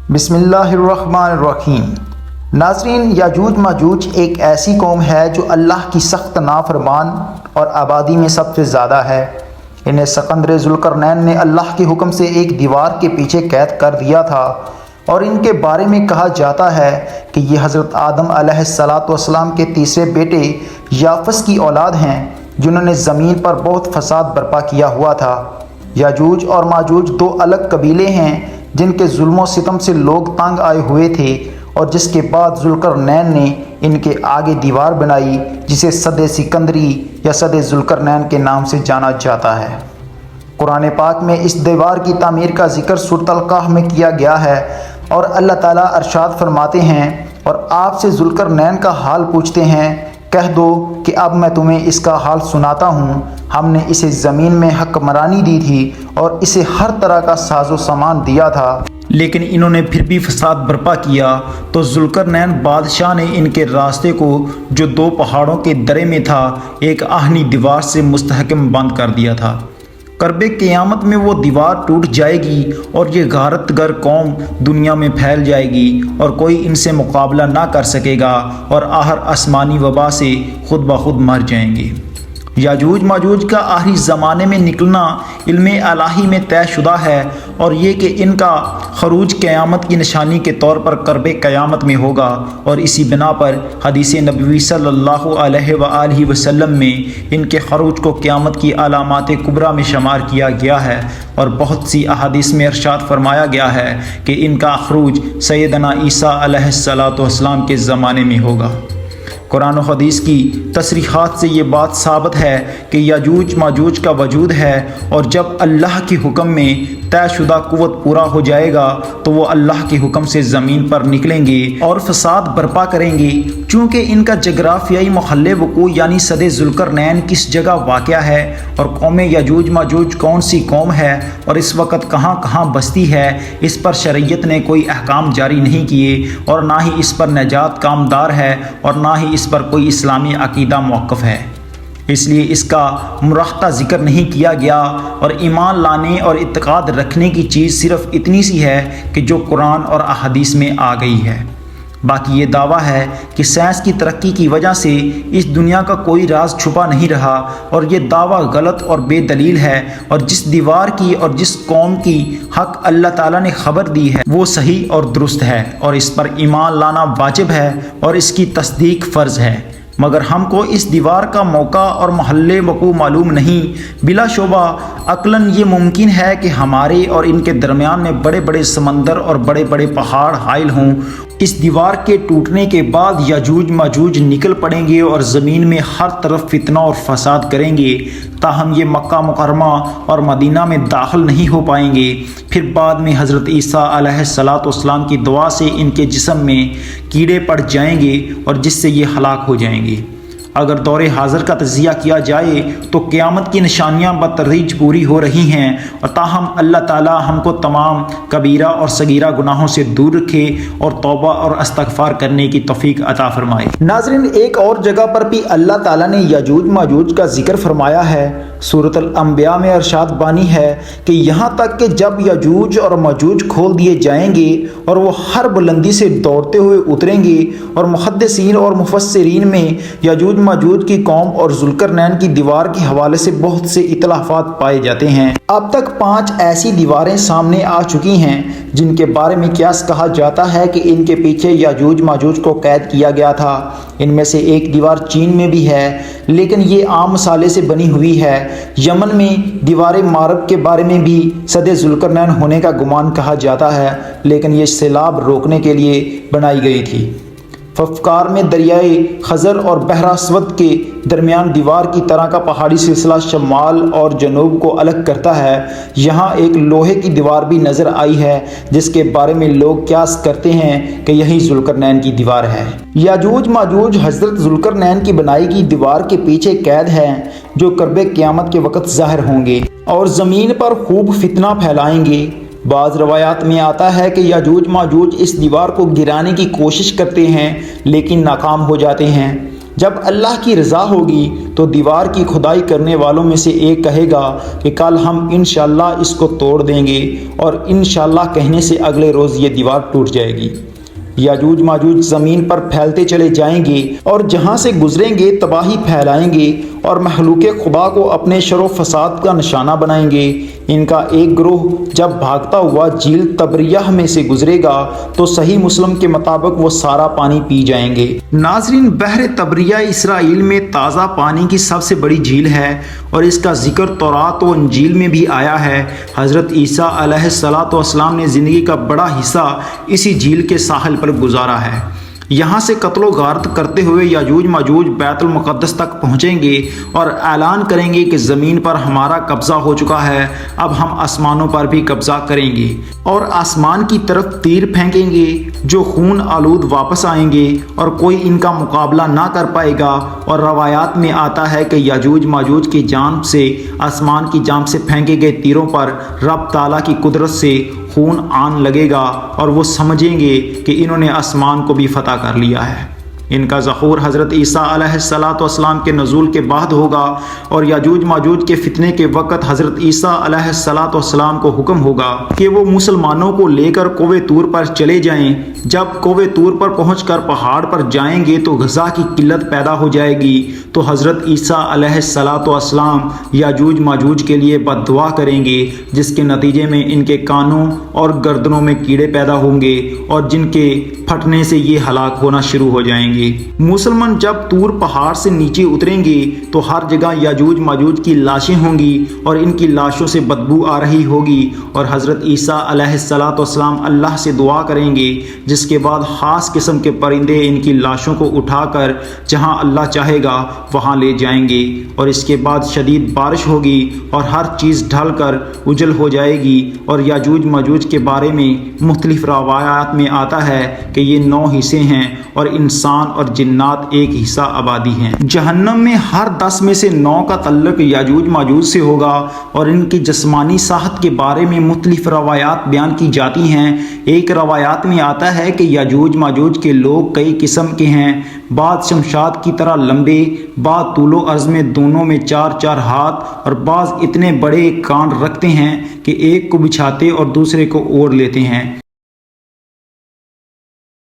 بسم اللہ الرحمن الرحیم۔ ناظرین، یاجوج ماجوج ایک ایسی قوم ہے جو اللہ کی سخت نافرمان اور آبادی میں سب سے زیادہ ہے۔ انہیں سکندر ذوالقرنین نے اللہ کے حکم سے ایک دیوار کے پیچھے قید کر دیا تھا، اور ان کے بارے میں کہا جاتا ہے کہ یہ حضرت آدم علیہ السلام کے تیسرے بیٹے یافس کی اولاد ہیں، جنہوں نے زمین پر بہت فساد برپا کیا ہوا تھا۔ یاجوج اور ماجوج دو الگ قبیلے ہیں جن کے ظلم و ستم سے لوگ تنگ آئے ہوئے تھے، اور جس کے بعد ذوالقرنین نے ان کے آگے دیوار بنائی جسے سد سکندری یا سد ذوالقرنین کے نام سے جانا جاتا ہے۔ قرآن پاک میں اس دیوار کی تعمیر کا ذکر سورۃ القحف میں کیا گیا ہے، اور اللہ تعالیٰ ارشاد فرماتے ہیں، اور آپ سے ذوالقرنین کا حال پوچھتے ہیں، کہہ دو کہ اب میں تمہیں اس کا حال سناتا ہوں۔ ہم نے اسے زمین میں حکمرانی دی تھی اور اسے ہر طرح کا ساز و سامان دیا تھا، لیکن انہوں نے پھر بھی فساد برپا کیا، تو ذوالقرنین بادشاہ نے ان کے راستے کو جو دو پہاڑوں کے درے میں تھا ایک آہنی دیوار سے مستحکم بند کر دیا تھا۔ قرب قیامت میں وہ دیوار ٹوٹ جائے گی اور یہ غارت گر قوم دنیا میں پھیل جائے گی، اور کوئی ان سے مقابلہ نہ کر سکے گا، اور آخر آسمانی وبا سے خود بخود مر جائیں گے۔ یاجوج ماجوج کا آخری زمانے میں نکلنا علم الہی میں طے شدہ ہے، اور یہ کہ ان کا خروج قیامت کی نشانی کے طور پر قرب قیامت میں ہوگا، اور اسی بنا پر حدیث نبوی صلی اللہ علیہ وآلہ وسلم میں ان کے خروج کو قیامت کی علامات کبریٰ میں شمار کیا گیا ہے، اور بہت سی احادیث میں ارشاد فرمایا گیا ہے کہ ان کا خروج سیدنا عیسیٰ علیہ السلام کے زمانے میں ہوگا۔ قرآن و حدیث کی تصریحات سے یہ بات ثابت ہے کہ یاجوج ماجوج کا وجود ہے، اور جب اللہ کے حکم میں طے شدہ قوت پورا ہو جائے گا تو وہ اللہ کے حکم سے زمین پر نکلیں گے اور فساد برپا کریں گے۔ چونکہ ان کا جغرافیائی محل وقوع یعنی سد ذوالقرنین کس جگہ واقع ہے، اور قوم یاجوج ماجوج کون سی قوم ہے اور اس وقت کہاں کہاں بستی ہے، اس پر شریعت نے کوئی احکام جاری نہیں کیے، اور نہ ہی اس پر نجات کا امدار ہے، اور نہ ہی اس پر کوئی اسلامی عقیدہ موقف ہے، اس لیے اس کا مرحتہ ذکر نہیں کیا گیا۔ اور ایمان لانے اور اعتقاد رکھنے کی چیز صرف اتنی سی ہے کہ جو قرآن اور احادیث میں آ گئی ہے۔ باقی یہ دعویٰ ہے کہ سائنس کی ترقی کی وجہ سے اس دنیا کا کوئی راز چھپا نہیں رہا، اور یہ دعویٰ غلط اور بے دلیل ہے، اور جس دیوار کی اور جس قوم کی حق اللہ تعالیٰ نے خبر دی ہے وہ صحیح اور درست ہے، اور اس پر ایمان لانا واجب ہے اور اس کی تصدیق فرض ہے۔ مگر ہم کو اس دیوار کا موقع اور محل وقوع معلوم نہیں۔ بلا شبہ عقلاً یہ ممکن ہے کہ ہمارے اور ان کے درمیان میں بڑے بڑے سمندر اور بڑے بڑے پہاڑ حائل ہوں۔ اس دیوار کے ٹوٹنے کے بعد یاجوج ماجوج نکل پڑیں گے اور زمین میں ہر طرف فتنہ اور فساد کریں گے، تاہم یہ مکہ مکرمہ اور مدینہ میں داخل نہیں ہو پائیں گے۔ پھر بعد میں حضرت عیسیٰ علیہ السلام کی دعا سے ان کے جسم میں کیڑے پڑ جائیں گے، اور جس سے یہ ہلاک ہو جائیں گے۔ اگر دور حاضر کا تجزیہ کیا جائے تو قیامت کی نشانیاں بتدریج پوری ہو رہی ہیں، اور تاہم اللہ تعالیٰ ہم کو تمام کبیرہ اور صغیرہ گناہوں سے دور رکھے اور توبہ اور استغفار کرنے کی توفیق عطا فرمائے۔ ناظرین، ایک اور جگہ پر بھی اللہ تعالیٰ نے یاجوج ماجوج کا ذکر فرمایا ہے۔ سورۃ الانبیاء میں ارشاد بانی ہے کہ یہاں تک کہ جب یاجوج اور ماجوج کھول دیے جائیں گے اور وہ ہر بلندی سے دوڑتے ہوئے اتریں گے، اور محدثین اور مفسرین میں یاجوج ماجوج کی قوم اور ذوالقرنین کی دیوار کے حوالے سے بہت سے اختلافات پائے جاتے ہیں۔ اب تک 5 ایسی دیواریں سامنے آ چکی ہیں جن کے بارے میں قیاس کہا جاتا ہے کہ ان کے پیچھے یاجوج ماجوج کو قید کیا گیا تھا۔ ان میں سے ایک دیوار چین میں بھی ہے، لیکن یہ عام مسالے سے بنی ہوئی ہے۔ یمن میں دیوار مارب کے بارے میں بھی سد ذوالقرنین ہونے کا گمان کہا جاتا ہے، لیکن یہ سیلاب روکنے کے لیے بنائی گئی تھی۔ ففکار میں دریائے خزر اور بحر اسود کے درمیان دیوار کی طرح کا پہاڑی سلسلہ شمال اور جنوب کو الگ کرتا ہے۔ یہاں ایک لوہے کی دیوار بھی نظر آئی ہے جس کے بارے میں لوگ قیاس کرتے ہیں کہ یہی ذوالقرنین کی دیوار ہے۔ یاجوج ماجوج حضرت ذوالقرنین کی بنائی کی دیوار کے پیچھے قید ہیں، جو قرب قیامت کے وقت ظاہر ہوں گے اور زمین پر خوب فتنہ پھیلائیں گے۔ بعض روایات میں آتا ہے کہ یاجوج ماجوج اس دیوار کو گرانے کی کوشش کرتے ہیں لیکن ناکام ہو جاتے ہیں۔ جب اللہ کی رضا ہوگی تو دیوار کی کھدائی کرنے والوں میں سے ایک کہے گا کہ کل ہم انشاءاللہ اس کو توڑ دیں گے، اور انشاءاللہ کہنے سے اگلے روز یہ دیوار ٹوٹ جائے گی۔ یاجوج ماجوج زمین پر پھیلتے چلے جائیں گے اور جہاں سے گزریں گے تباہی پھیلائیں گے اور مخلوق خدا کو اپنے شر و فساد کا نشانہ بنائیں گے۔ ان کا ایک گروہ جب بھاگتا ہوا جھیل تبریہ میں سے گزرے گا تو صحیح مسلم کے مطابق وہ سارا پانی پی جائیں گے۔ ناظرین، بحر تبریہ اسرائیل میں تازہ پانی کی سب سے بڑی جھیل ہے اور اس کا ذکر تورات و انجیل میں بھی آیا ہے۔ حضرت عیسیٰ علیہ السلام نے زندگی کا بڑا حصہ اسی جھیل کے ساحل پر گزارا ہے۔ یہاں سے قتل و غارت کرتے ہوئے یاجوج ماجوج بیت المقدس تک پہنچیں گے اور اعلان کریں گے کہ زمین پر ہمارا قبضہ ہو چکا ہے، اب ہم آسمانوں پر بھی قبضہ کریں گے، اور آسمان کی طرف تیر پھینکیں گے جو خون آلود واپس آئیں گے اور کوئی ان کا مقابلہ نہ کر پائے گا۔ اور روایات میں آتا ہے کہ یاجوج ماجوج کی جانب سے آسمان کی جانب سے پھینکے گئے تیروں پر رب تعالیٰ کی قدرت سے خون آن لگے گا اور وہ سمجھیں گے کہ انہوں نے آسمان کو بھی فتح کر لیا ہے۔ ان کا ظہور حضرت عیسیٰ علیہ السلام کے نزول کے بعد ہوگا، اور یاجوج ماجوج کے فتنے کے وقت حضرت عیسیٰ علیہ السلام کو حکم ہوگا کہ وہ مسلمانوں کو لے کر کوہ طور پر چلے جائیں۔ جب کوہ طور پر پہنچ کر پہاڑ پر جائیں گے تو غذا کی قلت پیدا ہو جائے گی، تو حضرت عیسیٰ علیہ السلام یاجوج ماجوج کے لیے بد دعا کریں گے، جس کے نتیجے میں ان کے کانوں اور گردنوں میں کیڑے پیدا ہوں گے اور جن کے پھٹنے سے یہ ہلاک ہونا شروع ہو جائیں گے۔ مسلمان جب طور پہاڑ سے نیچے اتریں گے تو ہر جگہ یاجوج ماجوج کی لاشیں ہوں گی اور ان کی لاشوں سے بدبو آ رہی ہوگی، اور حضرت عیسیٰ علیہ السلام اللہ سے دعا کریں گے، جس کے بعد خاص قسم کے پرندے ان کی لاشوں کو اٹھا کر جہاں اللہ چاہے گا وہاں لے جائیں گے، اور اس کے بعد شدید بارش ہوگی اور ہر چیز ڈھل کر اجل ہو جائے گی۔ اور یاجوج ماجوج کے بارے میں مختلف روایات میں آتا ہے کہ یہ 9 حصے ہیں اور انسان اور جنات ایک حصہ آبادی ہیں۔ جہنم میں ہر 10 میں سے 9 کا تعلق یاجوج ماجوج سے ہوگا، اور ان کی جسمانی ساحت کے بارے میں مختلف روایات بیان کی جاتی ہیں۔ ایک روایات میں آتا ہے کہ یاجوج ماجوج کے لوگ کئی قسم کے ہیں، بعض شمشاد کی طرح لمبے، بعض طول و عرض میں دونوں میں 4 ہاتھ، اور بعض اتنے بڑے کان رکھتے ہیں کہ ایک کو بچھاتے اور دوسرے کو اوڑھ لیتے ہیں۔